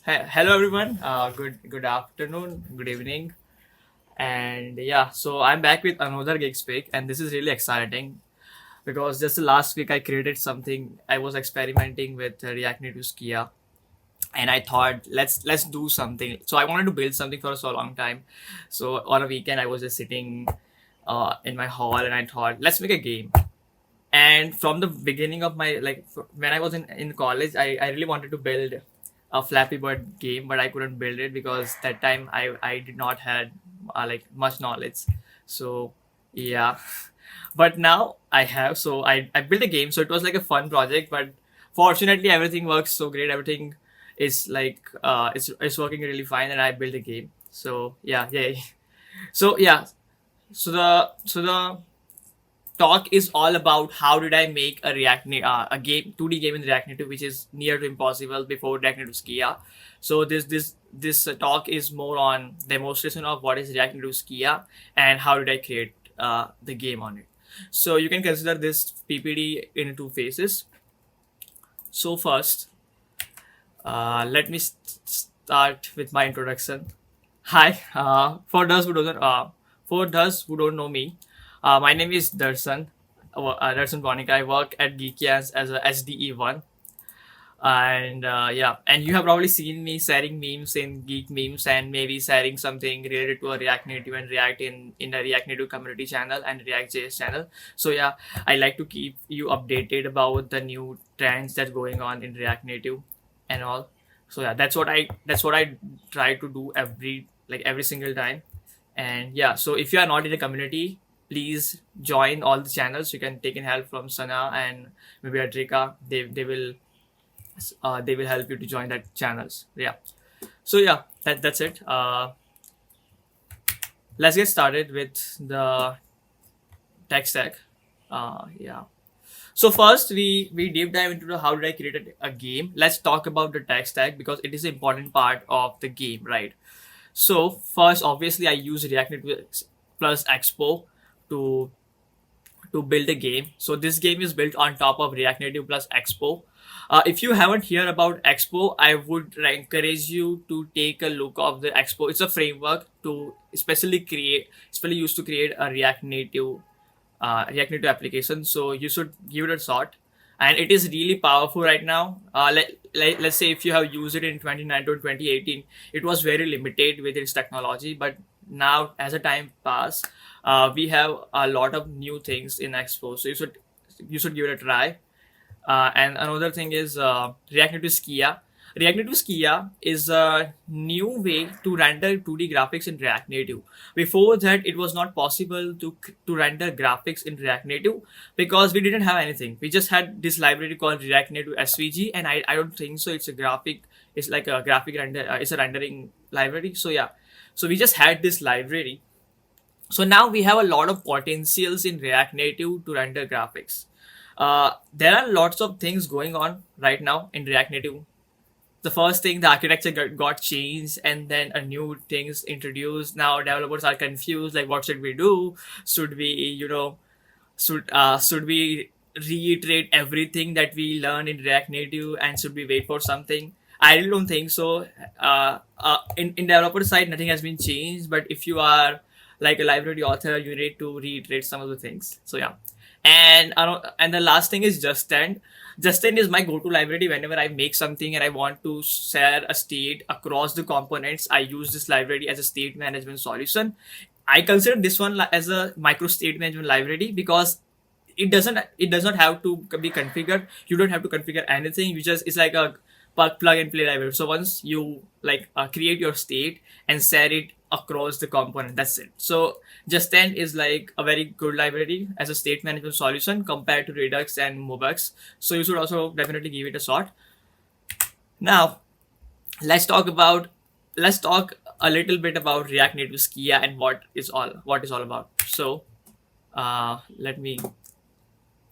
Hello everyone. Good afternoon, good evening, and yeah. So I'm back with another GeekSpeak, and this is really exciting because just last week I created something. I was experimenting with React Native Skia, and I thought let's do something. So I wanted to build something for so long time. So on a weekend I was just sitting in my hall, and I thought let's make a game. And from the beginning of my when I was in college, I really wanted to build a Flappy Bird game, but I couldn't build it because that time I did not had much knowledge. So yeah, but now I have. So I built a game. So it was like a fun project, but fortunately everything works so great. Everything is it's working really fine, and I built a game. So yeah, yay. So yeah, so the talk is all about how did I make a game 2D game in React Native, which is near to impossible before React Native Skia. So this talk is more on demonstration of what is React Native Skia and how did I create the game on it. So you can consider this PPD in two phases. So first, let me start with my introduction. Hi, for those who don't know me, my name is Darshan Ponikar. I work at GeekyAnts as a SDE1, and yeah, and you have probably seen me sharing memes in Geek memes and maybe sharing something related to a React Native and React in the React Native community channel and React.js channel. So yeah, I like to keep you updated about the new trends that's going on in React Native and all. So yeah, that's what I try to do every single time. And yeah, so if you are not in a community, please join all the channels. You can take in help from Sana and maybe Adrika. They will help you to join that channels. Yeah. So yeah, that's it. Let's get started with the tech stack. Yeah. So first we deep dive into the how did I create a game. Let's talk about the tech stack because it is an important part of the game, right? So first, obviously, I use React Native plus Expo to build a game. So this game is built on top of React Native plus Expo. If you haven't heard about Expo, I would encourage you to take a look of the Expo. It's a framework to especially used to create a React Native application. So you should give it a shot. And it is really powerful right now. Let's say if you have used it in 2019 or 2018, it was very limited with its technology. But now, as a time pass, we have a lot of new things in Expo. So you should give it a try. And another thing is React Native Skia. React Native Skia is a new way to render 2D graphics in React Native. Before that, it was not possible to render graphics in React Native because we didn't have anything. We just had this library called React Native SVG, and I don't think so. It's like a graphic render. It's a rendering library. So yeah, so we just had this library. So now we have a lot of potentials in React Native to render graphics. There are lots of things going on right now in React Native. The first thing, the architecture got changed, and then a new things introduced. Now developers are confused, like what should we do? Should we should we reiterate everything that we learned in React Native, and should we wait for something? I really don't think so. In developer side, nothing has been changed, but if you are like a library author, you need to reiterate some of the things. So yeah, and the last thing is Zustand. Zustand is my go-to library whenever I make something and I want to share a state across the components. I use this library as a state management solution. I consider this one as a micro state management library because it does not have to be configured. You don't have to configure anything. It's like a plug and play library. So once you create your state and share it across the component, that's it. So Justand is like a very good library as a state management solution compared to Redux and Mobux. So you should also definitely give it a shot. Now let's talk about let's talk a little bit about React Native Skia and what is all about. So let me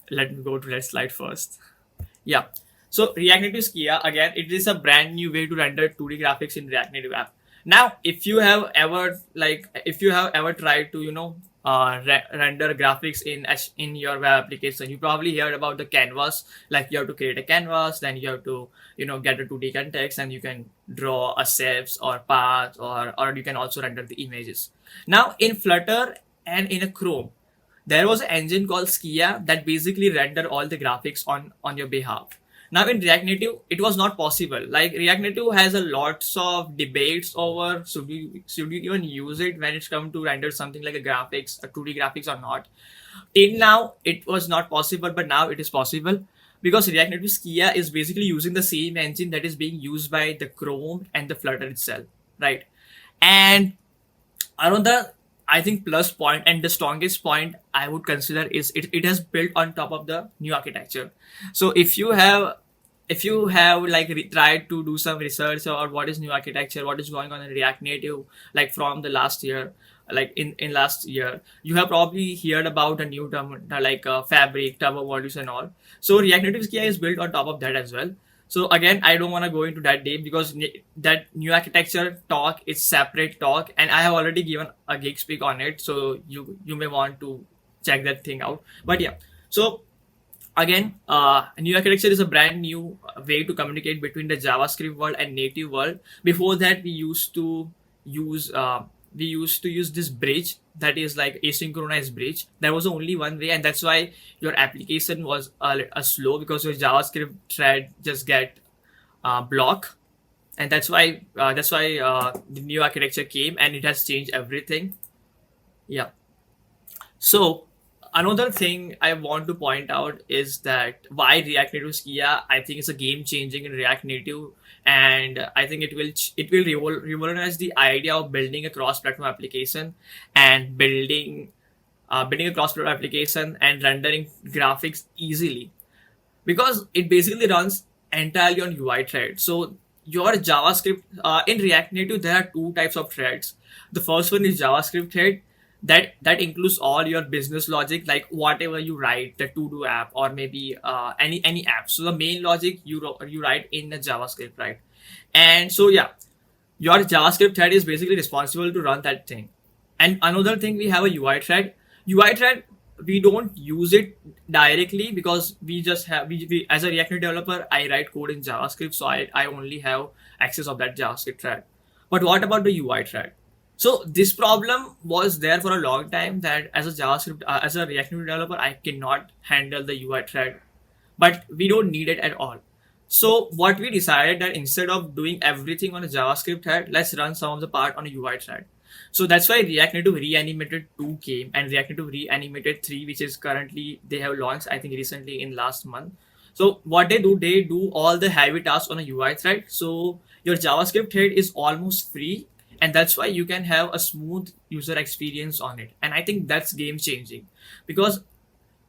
go to that slide first. Yeah. So React Native Skia, again, it is a brand new way to render 2D graphics in React Native app. Now, if you have ever tried to render graphics in your web application. You probably heard about the canvas, like you have to create a canvas, then you have to get a 2D context, and you can draw a shapes or paths, or you can also render the images. Now in Flutter and in a Chrome, there was an engine called Skia that basically render all the graphics on your behalf. Now in React Native, it was not possible. Like React Native has a lots of debates over should you even use it when it's come to render something like a graphics, a 2D graphics or not. Till now, it was not possible, but now it is possible because React Native Skia is basically using the same engine that is being used by the Chrome and the Flutter itself, right? And another, I think, plus point and the strongest point I would consider is it has built on top of the new architecture. So if you have like tried to do some research or what is new architecture, what is going on in React Native, like from the last year, like in last year, you have probably heard about a new term like fabric, turbo modules and all. So React Native Skia is built on top of that as well. So again, I don't want to go into that deep because that new architecture talk is separate talk, and I have already given a GeekSpeak on it. So you may want to check that thing out. But yeah, so again, new architecture is a brand new way to communicate between the JavaScript world and native world. Before that, use we used to use this bridge that is like asynchronous bridge. There was only one way, and that's why your application was a slow because your JavaScript thread just get block, and that's why the new architecture came and it has changed everything. Yeah. So another thing I want to point out is that why React Native Skia I think is a game changing in React Native, and I think it will revolutionize the idea of building a cross platform application and building a cross platform application and rendering graphics easily because it basically runs entirely on UI thread. So your JavaScript in React Native there are two types of threads. The first one is JavaScript thread that includes all your business logic, like whatever you write, the to-do app or maybe any app. So the main logic you write in the JavaScript, right? And so yeah, your JavaScript thread is basically responsible to run that thing. And another thing, we have a UI thread. UI thread, we don't use it directly because we just have we as a React Native developer, I write code in JavaScript, so I only have access of that JavaScript thread. But what about the UI thread? So this problem was there for a long time that as a JavaScript, as a React Native developer, I cannot handle the UI thread, but we don't need it at all. So what we decided that instead of doing everything on a JavaScript thread, let's run some of the part on a UI thread. So that's why React Native Reanimated 2 came and React Native Reanimated 3, which is currently they have launched, I think recently in last month. So what they do all the heavy tasks on a UI thread. So your JavaScript thread is almost free, and that's why you can have a smooth user experience on it. And I think that's game changing because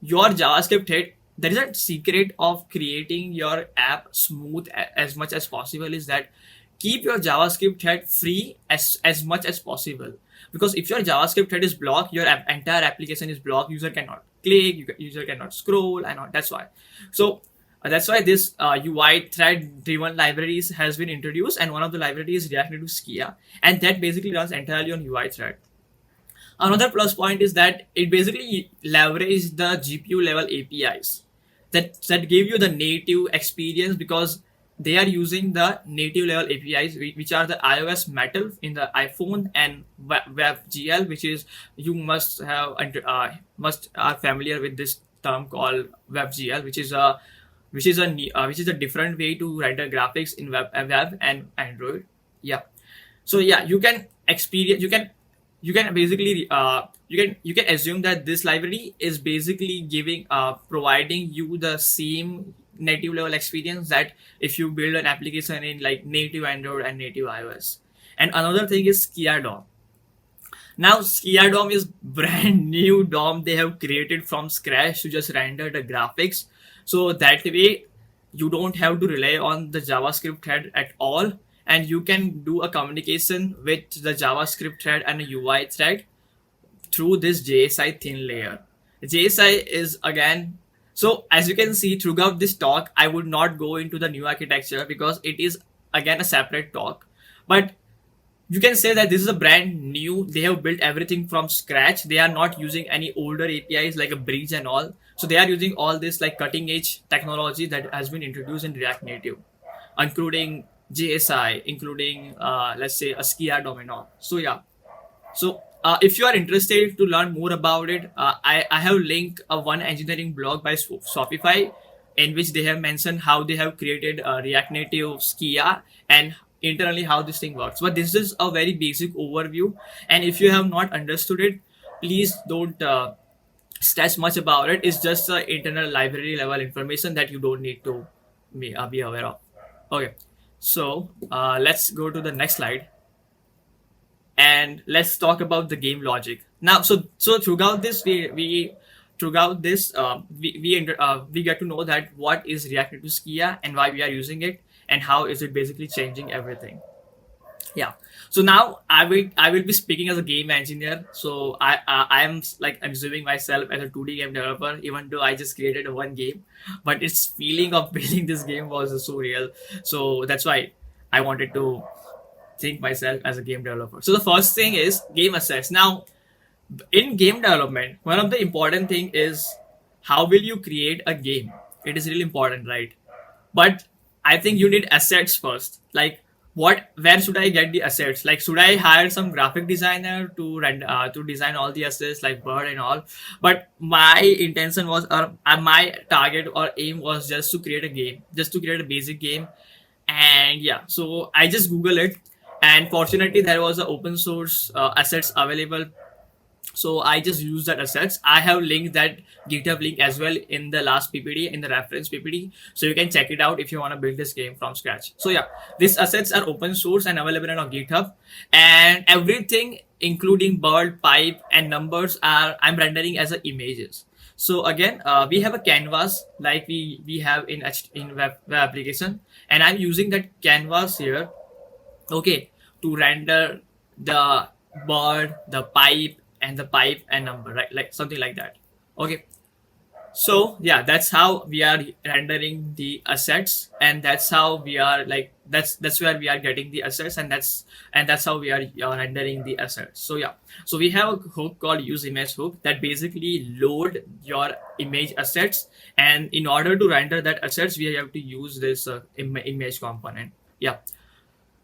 your JavaScript thread, there is a secret of creating your app smooth as much as possible is that keep your JavaScript thread free as much as possible. Because if your JavaScript thread is blocked, your entire application is blocked. User cannot click, user cannot scroll, and all. That's why. So that's why this UI thread driven libraries has been introduced, and one of the libraries is React Native Skia, and that basically runs entirely on UI thread. Another plus point is that it basically leverages the GPU level APIs that give you the native experience because they are using the native level APIs, which are the iOS Metal in the iPhone and WebGL, which is you must have must are familiar with this term called WebGL, which is a different way to render graphics in web and Android. Yeah. So yeah, you can experience you can basically you can assume that this library is basically giving providing you the same native level experience that if you build an application in like native Android and native iOS. And another thing is Skia DOM. Now Skia DOM is brand new DOM they have created from scratch to just render the graphics. So that way you don't have to rely on the JavaScript thread at all, and you can do a communication with the JavaScript thread and a UI thread through this JSI thin layer. JSI is again, so as you can see throughout this talk, I would not go into the new architecture because it is again a separate talk. But you can say that this is a brand new. They have built everything from scratch. They are not using any older APIs like a bridge and all. So they are using all this like cutting edge technology that has been introduced in React Native, including JSI, including let's say a Skia domain. So yeah, so if you are interested to learn more about it, I have linked a one engineering blog by Shopify, in which they have mentioned how they have created React Native Skia and internally how this thing works. But this is a very basic overview, and if you have not understood it, please don't stress much about it. It's just internal library level information that you don't need to be aware of. Okay, so let's go to the next slide and let's talk about the game logic now. So throughout this we throughout this we get to know that what is React Native Skia and why we are using it and how is it basically changing everything. Yeah, so now I will be speaking as a game engineer. So I am like observing myself as a 2D game developer, even though I just created one game, but its feeling of building this game was so real. So that's why I wanted to think myself as a game developer. So the first thing is game assets. Now, in game development, one of the important thing is how will you create a game? It is really important, right? But I think you need assets first. Like, where should I get the assets? Like, should I hire some graphic designer to to design all the assets like bird and all? But my intention was, my target or aim was just to create a game, just to create a basic game. And yeah, so I just Google it, and fortunately there was a open source assets available. So I just use that assets. I have linked that GitHub link as well in the last PPT, in the reference PPT, so you can check it out if you want to build this game from scratch. So yeah, these assets are open source and available on GitHub, and everything including bird, pipe, and numbers are I'm rendering as a images. So again, we have a canvas like we have in web application, and I'm using that canvas here, okay, to render the bird, the pipe, and the pipe and number, right? Like something like that. Okay. So yeah, that's how we are rendering the assets, and that's how we are like that's where we are getting the assets, and that's how we are rendering the assets. So yeah, so we have a hook called use image hook that basically load your image assets, and in order to render that assets, we have to use this image component. Yeah,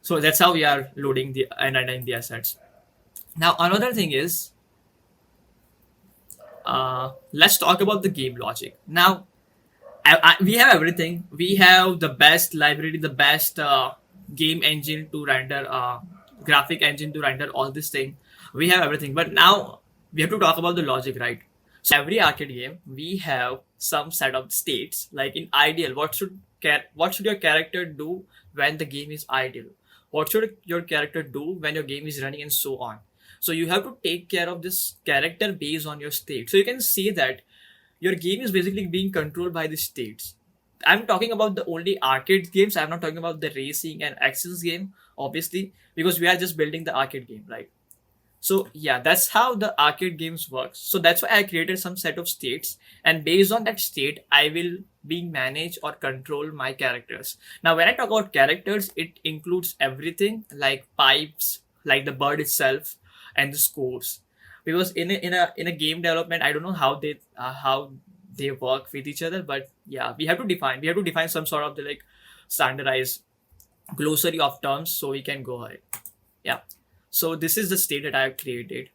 so that's how we are loading the and rendering the assets. Now another thing is, let's talk about the game logic. Now we have everything. We have the best library, the best game engine to render, graphic engine to render all this thing. We have everything, but now we have to talk about the logic, right? So every arcade game, we have some set of states. Like in ideal, what should your character do when the game is ideal? What should your character do when your game is running, and so on. So you have to take care of this character based on your state. So you can see that your game is basically being controlled by the states. I'm talking about the only arcade games. I'm not talking about the racing and actions game, obviously, because we are just building the arcade game, right? So yeah, that's how the arcade games work. So that's why I created some set of states, and based on that state, I will be manage or control my characters. Now, when I talk about characters, it includes everything like pipes, like the bird itself, and the scores. Because in a game development, I don't know how they work with each other, but yeah, we have to define some sort of the like standardized glossary of terms so we can go ahead. Yeah. So this is the state that I have created.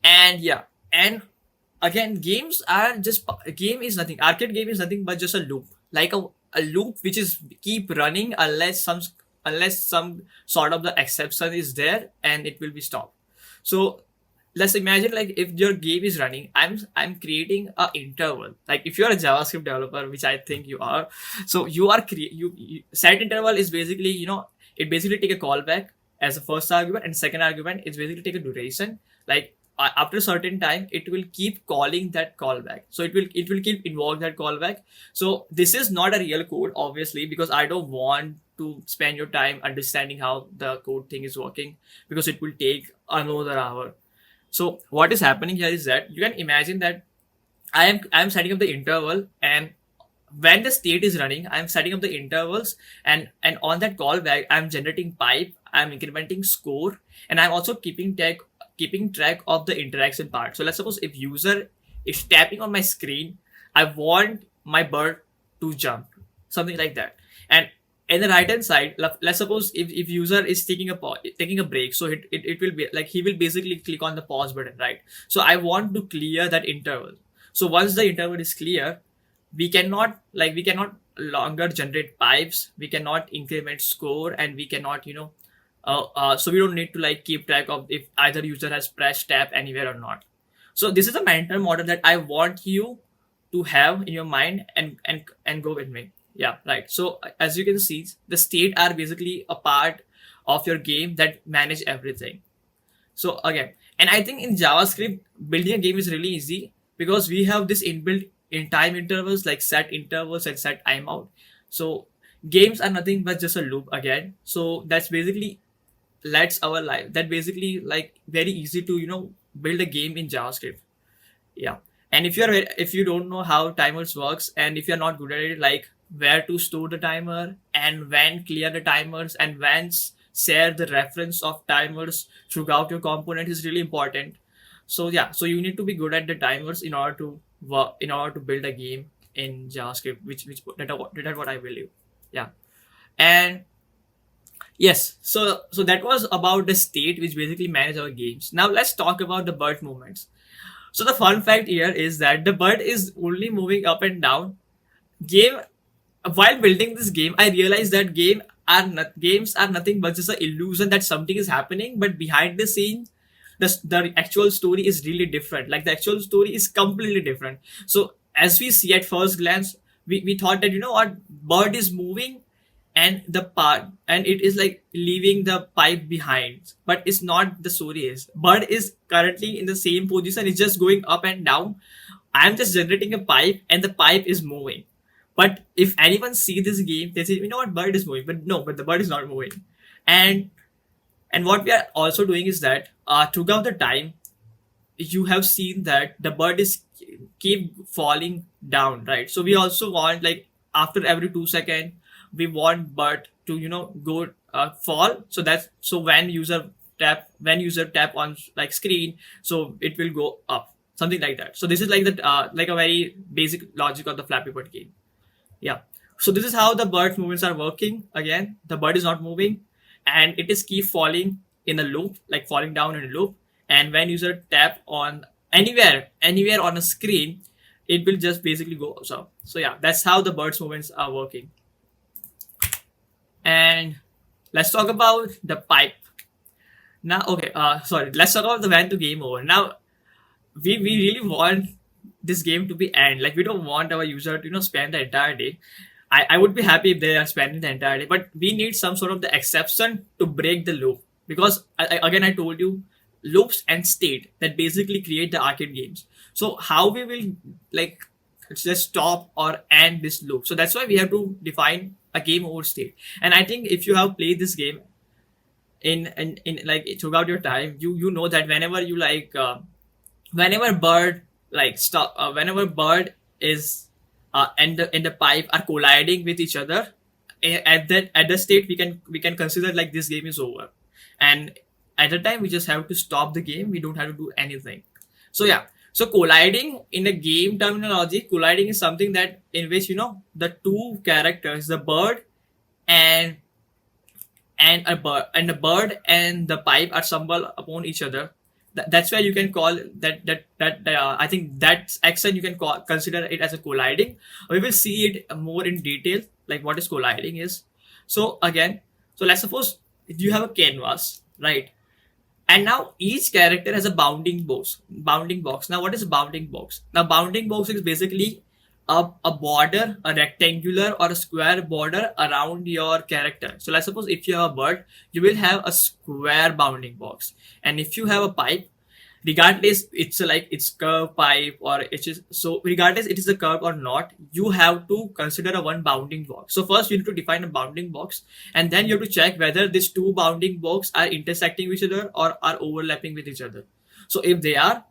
And yeah, and again, games are just game is nothing. Arcade game is nothing but just a loop, like a loop which is keep running unless some sort of the exception is there, and it will be stopped. So let's imagine like if your game is running, I'm creating a interval. Like if you are a JavaScript developer, which I think you are, so you set interval is basically, it basically take a callback as a first argument, and second argument is basically take a duration. Like after a certain time, it will keep calling that callback. So it will keep invoke that callback. So this is not a real code, obviously, because I don't want to spend your time understanding how the code thing is working, because it will take another hour. So what is happening here is that you can imagine that I am setting up the interval, and when the state is running, I'm setting up the intervals, and on that callback, I'm generating pipe, I'm incrementing score, and I'm also keeping track of the interaction part. So let's suppose if user is tapping on my screen, I want my bird to jump, something like that. And in the right hand side, let's suppose if user is taking a break, so it will be like he will basically click on the pause button, right? So I want to clear that interval. So once the interval is clear, we cannot longer generate pipes, we cannot increment score, and we cannot so we don't need to like keep track of if either user has pressed tap anywhere or not. So this is a mental model that I want you to have in your mind, and go with me. Yeah, right. So as you can see, the state are basically a part of your game that manage everything. So again, and I think in JavaScript, building a game is really easy because we have this inbuilt in time intervals, like set intervals and set timeout. So games are nothing but just a loop again. So that's basically lets our life. That basically like very easy to build a game in JavaScript. Yeah. And if you don't know how timers works, and if you're not good at it, like where to store the timer and when clear the timers and when share the reference of timers throughout your component is really important. So yeah, so you need to be good at the timers in order to work, in order to build a game in JavaScript, which that what I believe. Yeah. And yes, so that was about the state which basically manage our games. Now let's talk about the bird movements. So the fun fact here is that the bird is only moving up and down. Game While building this game, I realized that games are nothing but just an illusion that something is happening, but behind the scene, the actual story is really different. Like the actual story is completely different. So as we see at first glance, we thought that what bird is moving and the part and it is like leaving the pipe behind, but it's not the story is. Bird is currently in the same position, it's just going up and down. I'm just generating a pipe and the pipe is moving. But if anyone see this game, they say, what, bird is moving. But no, but the bird is not moving. And what we are also doing is that throughout the time, you have seen that the bird is keep falling down, right? So we also want like after every 2 seconds, we want bird to go fall. So that's so when user tap on like screen, so it will go up, something like that. So this is like like a very basic logic of the Flappy Bird game. Yeah. So this is how the bird movements are working. Again, the bird is not moving and it is keep falling in a loop, like falling down in a loop. And when user tap on anywhere on a screen, it will just basically go. So yeah, that's how the bird's movements are working. And let's talk about the pipe. Now, okay, sorry, let's talk about the when to game over. Now, we really want this game to be end. Like we don't want our user to spend the entire day. I would be happy if they are spending the entire day, but we need some sort of the exception to break the loop because again I told you loops and state that basically create the arcade games. So how we will like just stop or end this loop? So that's why we have to define a game over state. And I think if you have played this game in like throughout your time, you know that whenever you like whenever bird like stop whenever bird is and the pipe are colliding with each other, at the state we can consider like this game is over. And at the time we just have to stop the game, we don't have to do anything. So yeah, so colliding in the game terminology, colliding is something that in which the two characters, the bird and the bird and the pipe are stumble upon each other. That's why you can call that I think that action you can consider it as a colliding. We will see it more in detail, like what is colliding is. So again, so let's suppose you have a canvas, right? And now each character has a bounding box. Now what is a bounding box? Now bounding box is basically a border, a rectangular or a square border around your character. So let's suppose if you have a bird, you will have a square bounding box. And if you have a pipe, regardless it's curved pipe or it is, so regardless it is a curve or not, you have to consider a one bounding box. So first you need to define a bounding box, and then you have to check whether these two bounding box are intersecting with each other or are overlapping with each other. So if they are,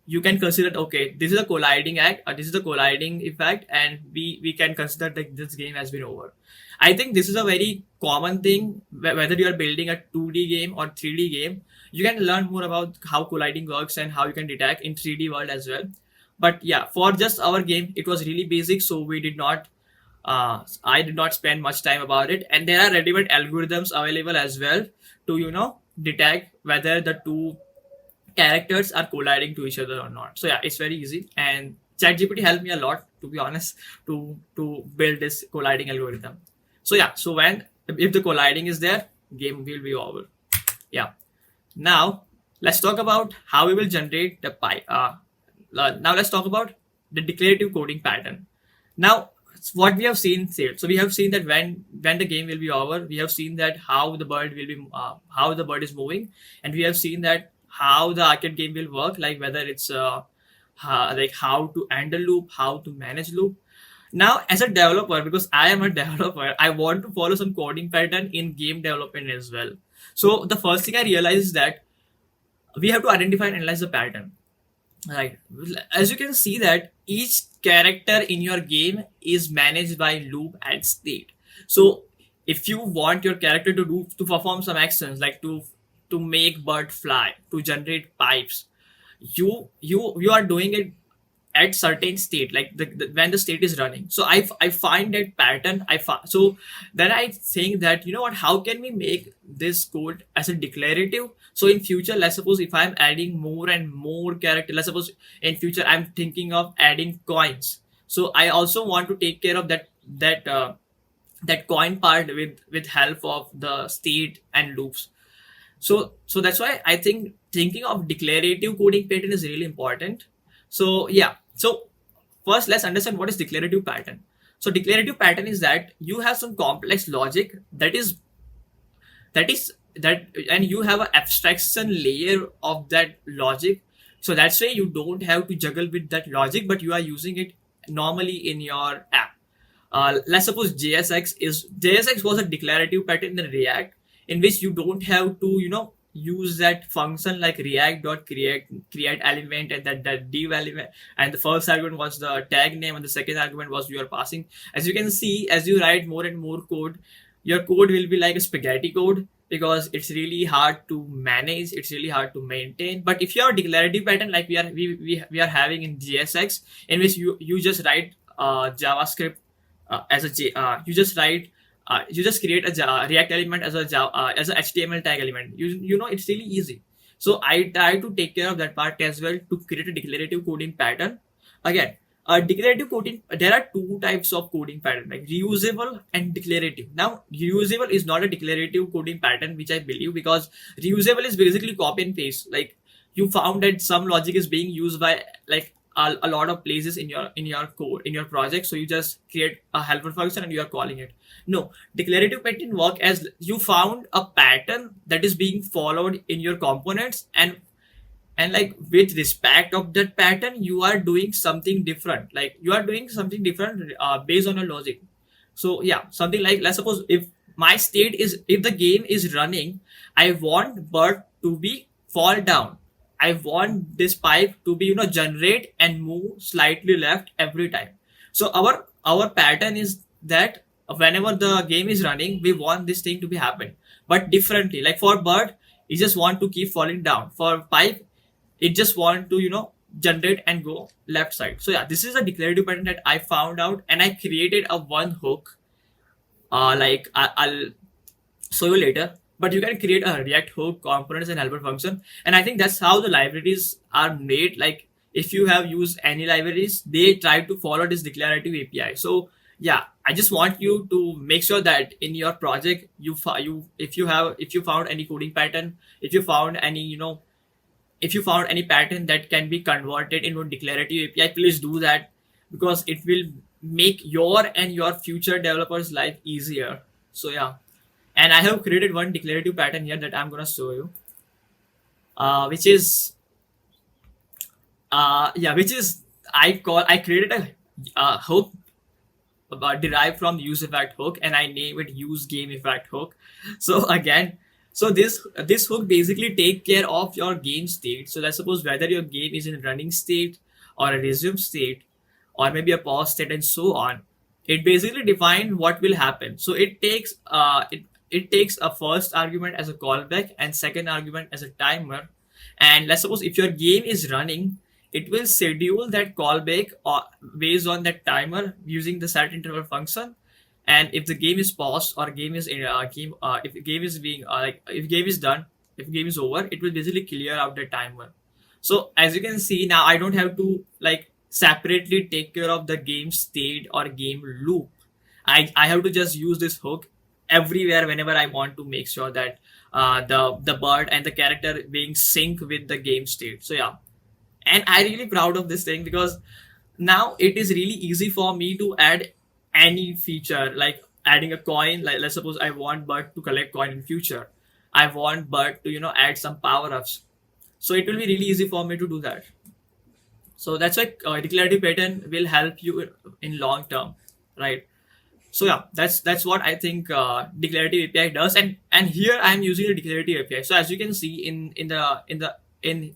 you can consider, okay, this is a colliding act, this is a colliding effect, and we can consider that this game has been over. I think this is a very common thing, whether you are building a 2D game or 3D game. You can learn more about how colliding works and how you can detect in 3D world as well. But yeah, for just our game, it was really basic, so we did not I did not spend much time about it. And there are ready-made algorithms available as well to, detect whether the two characters are colliding to each other or not. So yeah, it's very easy. And ChatGPT helped me a lot, to be honest, to build this colliding algorithm. So yeah, so when if the colliding is there, game will be over. Yeah. Now let's talk about how we will generate the now let's talk about the declarative coding pattern. Now, what we have seen here, so we have seen that when the game will be over, we have seen that how the bird will be how the bird is moving, and we have seen that how the arcade game will work, like whether it's like how to end a loop, how to manage loop. Now, as a developer, because I am a developer, I want to follow some coding pattern in game development as well. So the first thing I realized is that we have to identify and analyze the pattern. Right. As you can see that each character in your game is managed by loop and state. So if you want your character to perform some actions like to make bird fly, to generate pipes, you are doing it at certain state, like when the state is running. So I find that pattern. So then I think that, what, how can we make this code as a declarative? So in future, let's suppose if I'm adding more and more character, let's suppose in future I'm thinking of adding coins. So I also want to take care of that coin part with help of the state and loops. So that's why I think thinking of declarative coding pattern is really important. So yeah, so first let's understand what is declarative pattern. So declarative pattern is that you have some complex logic that and you have an abstraction layer of that logic. So that's why you don't have to juggle with that logic, but you are using it normally in your app. Let's suppose JSX was a declarative pattern in React, in which you don't have to, use that function like react.create element, and that div element, and the first argument was the tag name and the second argument was you are passing. As you can see, as you write more and more code, your code will be like a spaghetti code, because it's really hard to manage, it's really hard to maintain. But if you have a declarative pattern like we are having in JSX, in which you just write JavaScript you just write you just create a React element as as a HTML tag element. It's really easy. So I try to take care of that part as well to create a declarative coding pattern. Again, declarative coding, there are two types of coding pattern, like reusable and declarative. Now, reusable is not a declarative coding pattern, which I believe, because reusable is basically copy and paste. Like, you found that some logic is being used by like a lot of places in your code, in your project, so you just create a helper function and you are calling it. No, declarative pattern work as you found a pattern that is being followed in your components, and like with respect of that pattern you are doing something different, like you are doing something different based on your logic. So yeah, something like, let's suppose if my state is, if the game is running, I want bird to be fall down, I want this pipe to be, generate and move slightly left every time. So our pattern is that whenever the game is running, we want this thing to be happen, but differently. Like for bird, you just want to keep falling down. For pipe, it just want to, generate and go left side. So yeah, this is a declarative pattern that I found out, and I created a one hook. Like I'll show you later. But you can create a React hook, components, and helper function. And I think that's how the libraries are made. Like if you have used any libraries, they try to follow this declarative API. So yeah, I just want you to make sure that in your project, if you found any coding pattern, if you found any, if you found any pattern that can be converted into a declarative API, please do that, because it will make your and your future developers' life easier. So yeah. And I have created one declarative pattern here that I'm gonna show you, which is I created a hook derived from use effect hook, and I name it use game effect hook. So again, So this hook basically take care of your game state. So let's suppose whether your game is in running state or a resume state or maybe a pause state and so on. It basically defines what will happen. So it takes a first argument as a callback and second argument as a timer. And let's suppose if your game is running, it will schedule that callback or based on that timer using the set interval function. And if the game is paused or game is in game if the game is being like if game is done, if game is over, it will basically clear out the timer. So as you can see now, I don't have to like separately take care of the game state or game loop. I have to just use this hook everywhere whenever I want to make sure that the bird and the character being sync with the game state. So yeah, and I really proud of this thing because now it is really easy for me to add any feature like adding a coin. Like let's suppose I want bird to collect coin in future, I want bird to add some power-ups, so it will be really easy for me to do that. So that's why declarative pattern will help you in long term, right? So yeah, that's what I think declarative API does. And here I'm using a declarative API. So as you can see in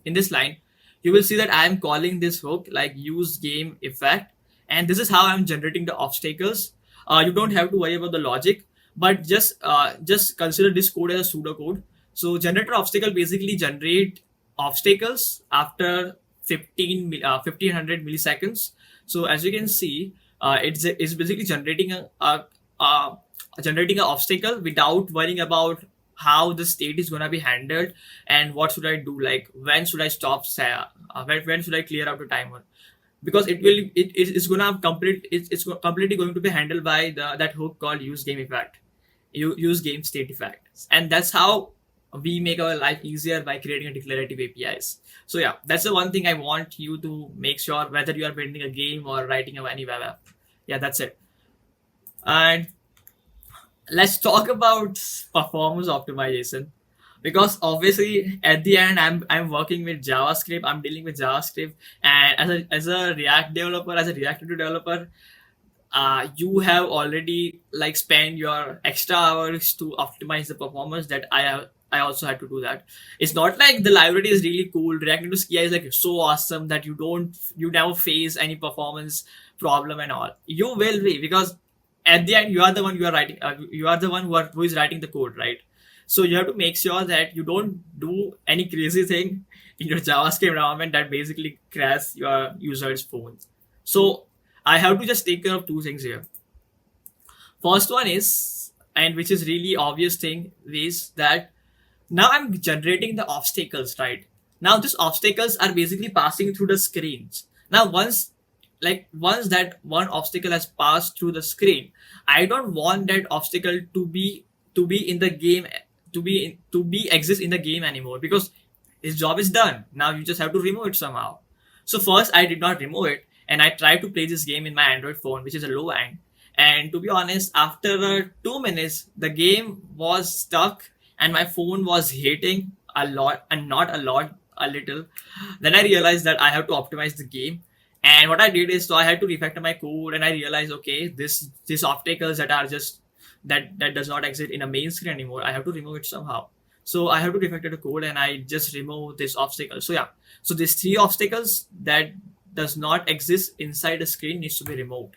this line, you will see that I'm calling this hook like use game effect, and this is how I'm generating the obstacles. You don't have to worry about the logic, but just consider this code as a pseudocode. So generator obstacle basically generate obstacles after 1500 milliseconds. So as you can see, it's basically generating an obstacle without worrying about how the state is gonna be handled and what should I do, like when should I stop, when should I clear out the timer, because it's gonna have it's completely going to be handled by that hook called use game effect, use game state effect, and that's how we make our life easier by creating a declarative APIs. So yeah, that's the one thing I want you to make sure whether you are building a game or writing any web app. Yeah, that's it. And let's talk about performance optimization, because obviously at the end I'm working with JavaScript, I'm dealing with JavaScript, and as a React developer, as a React Native developer, you have already like spent your extra hours to optimize the performance that I also had to do that. It's not like the library is really cool. React Native Skia is like so awesome that you never face any performance problem and all. You will be, because at the end you are the one you are the one who is writing the code, right? So you have to make sure that you don't do any crazy thing in your JavaScript environment that basically crash your user's phone. So I have to just take care of two things here. First one is, and which is really obvious thing, is that now I'm generating the obstacles, right? Now these obstacles are basically passing through the screens. Now once that one obstacle has passed through the screen, I don't want that obstacle to be in the game, to be exist in the game anymore, because his job is done. Now you just have to remove it somehow. So first I did not remove it, and I tried to play this game in my Android phone, which is a low end. And to be honest, after 2 minutes, the game was stuck and my phone was hitting a lot, and not a lot, a little. Then I realized that I have to optimize the game. And what I did is, so I had to refactor my code, and I realized, okay, these obstacles that are just that does not exist in a main screen anymore. I have to remove it somehow. So I have to refactor the code, and I just remove this obstacle. So yeah, so these three obstacles that does not exist inside the screen needs to be removed.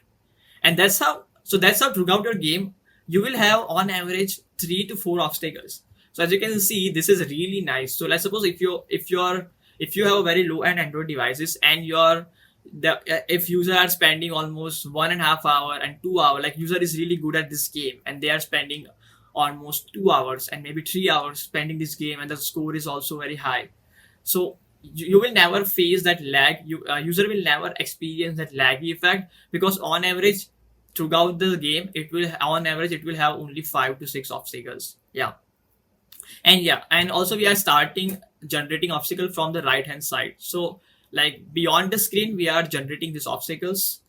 And that's how throughout your game you will have on average 3 to 4 obstacles. So as you can see, this is really nice. So let's suppose if you have a very low end Android devices, and if user are spending almost 1.5 hour and 2 hour, like user is really good at this game and they are spending almost 2 hours and maybe 3 hours spending this game, and the score is also very high. So you will never face that lag. User will never experience that laggy effect, because on average throughout the game it will have only 5 to 6 obstacles. Yeah. And yeah, and also we are starting generating obstacle from the right hand side. So like beyond the screen we are generating these obstacles,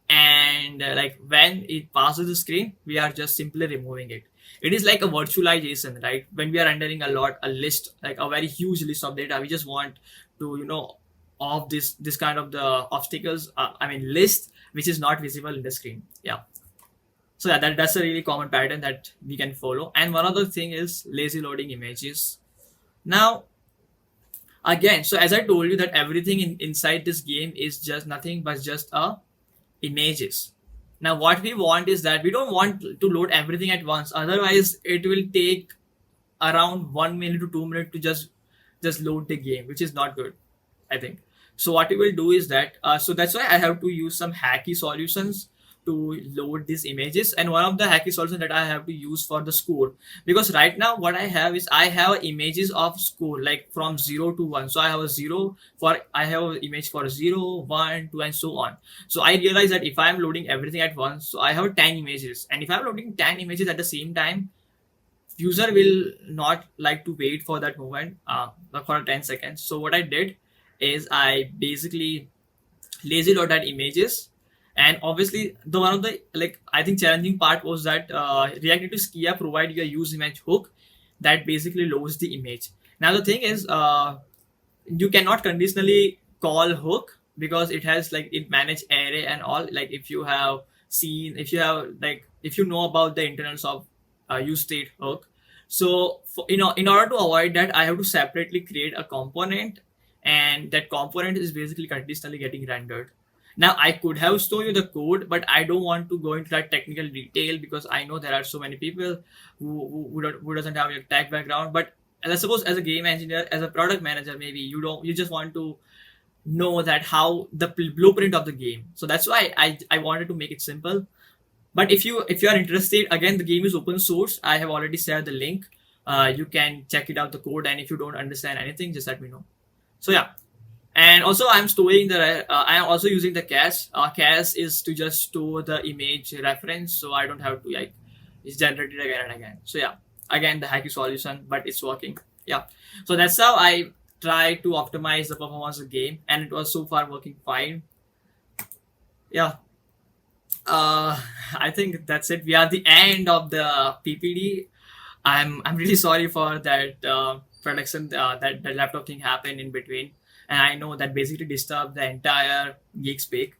and like when it passes the screen we are just simply removing it. It is like a virtualization, right? When we are rendering a list, like a very huge list of data, we just want to off this kind of the obstacles, I mean list which is not visible in the screen. Yeah. So yeah, that's a really common pattern that we can follow. And one other thing is lazy loading images. Now again, so as I told you that everything inside this game is just nothing but just a images. Now what we want is that we don't want to load everything at once. Otherwise, it will take around 1 minute to 2 minutes to just load the game, which is not good, I think. So what we will do is that so that's why I have to use some hacky solutions to load these images. And one of the hacky solutions that I have to use for the score, because right now what I have is I have images of score like from 0 to 1. So I have a 0 for, I have an image for 0, 1, 2, and so on. So I realize that if I'm loading everything at once, so I have 10 images, and if I'm loading 10 images at the same time, user will not like to wait for that moment for 10 seconds. So what I did is I basically lazy load that images. And obviously the one of the, like, I think challenging part was that React Native Skia provide you a use image hook that basically loads the image. Now the thing is, you cannot conditionally call hook because it has like, it manage array and all. Like if you have seen, if you have like, if you know about the internals of use state hook. So for, in order to avoid that, I have to separately create a component, and that component is basically conditionally getting rendered. Now I could have shown you the code, but I don't want to go into that technical detail because I know there are so many people who doesn't have a tech background. But I suppose as a game engineer, as a product manager, maybe you just want to know that how the blueprint of the game. So that's why I wanted to make it simple. But if you are interested, again, the game is open source. I have already shared the link. You can check it out, the code, and if you don't understand anything, just let me know. So yeah, and also I'm storing the I am also using the cache. Cache is to just store the image reference, so I don't have to like it's generated again and again. So yeah, again the hacky solution, but it's working. Yeah, so that's how I try to optimize the performance of the game, and it was so far working fine. Yeah, I think that's it. We are at the end of the PPD. I'm really sorry for that production that laptop thing happened in between, and I know that basically disturbed the entire GeekSpeak.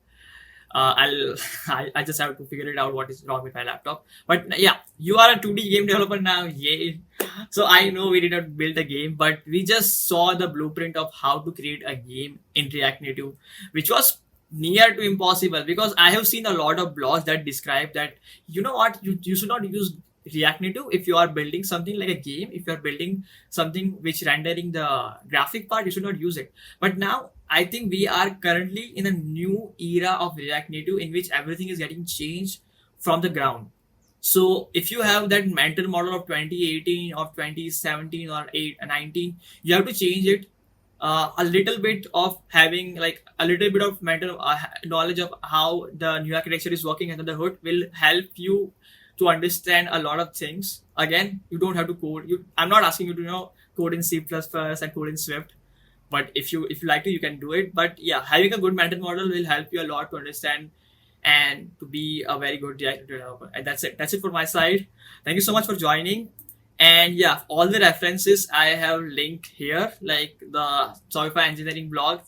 I just have to figure it out what is wrong with my laptop. But yeah, you are a 2D game developer now, yay! So I know we did not build a game, but we just saw the blueprint of how to create a game in React Native, which was near to impossible because I have seen a lot of blogs that describe that you know what, you should not use React Native if you are building something like a game. If you are building something which rendering the graphic part, you should not use it. But now I think we are currently in a new era of React Native in which everything is getting changed from the ground. So if you have that mental model of 2018 or 2017 or 19, you have to change it a little bit of having like a little bit of mental knowledge of how the new architecture is working under the hood will help you to understand a lot of things. Again, you don't have to code. I'm not asking you to code in C++ and code in Swift, but if you like to, you can do it. But yeah, having a good mental model will help you a lot to understand and to be a very good React developer. And that's it. That's it for my side. Thank you so much for joining. And yeah, all the references I have linked here, like the Shopify engineering blog.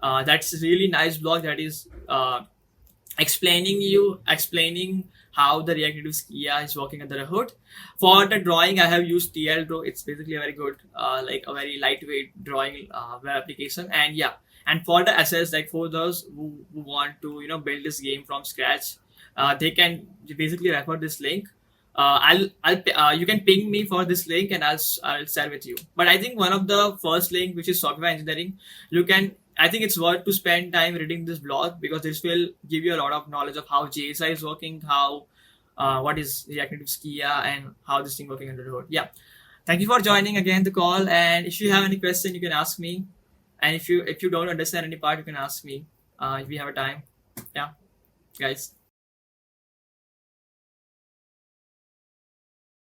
That's a really nice blog that is explaining how the React Native Skia is working under the hood. For the drawing, I have used TL Draw. It's basically a very good, like a very lightweight drawing web application. And yeah, and for the assets, like for those who want to build this game from scratch, they can basically refer this link. I'll you can ping me for this link and I'll share with you. But I think one of the first link, which is software engineering, I think it's worth to spend time reading this blog because this will give you a lot of knowledge of how JSI is working, how what is React Native Skia, and how this thing working under the hood. Yeah, thank you for joining again the call. And if you have any question, you can ask me. And if you don't understand any part, you can ask me if we have a time. Yeah, guys.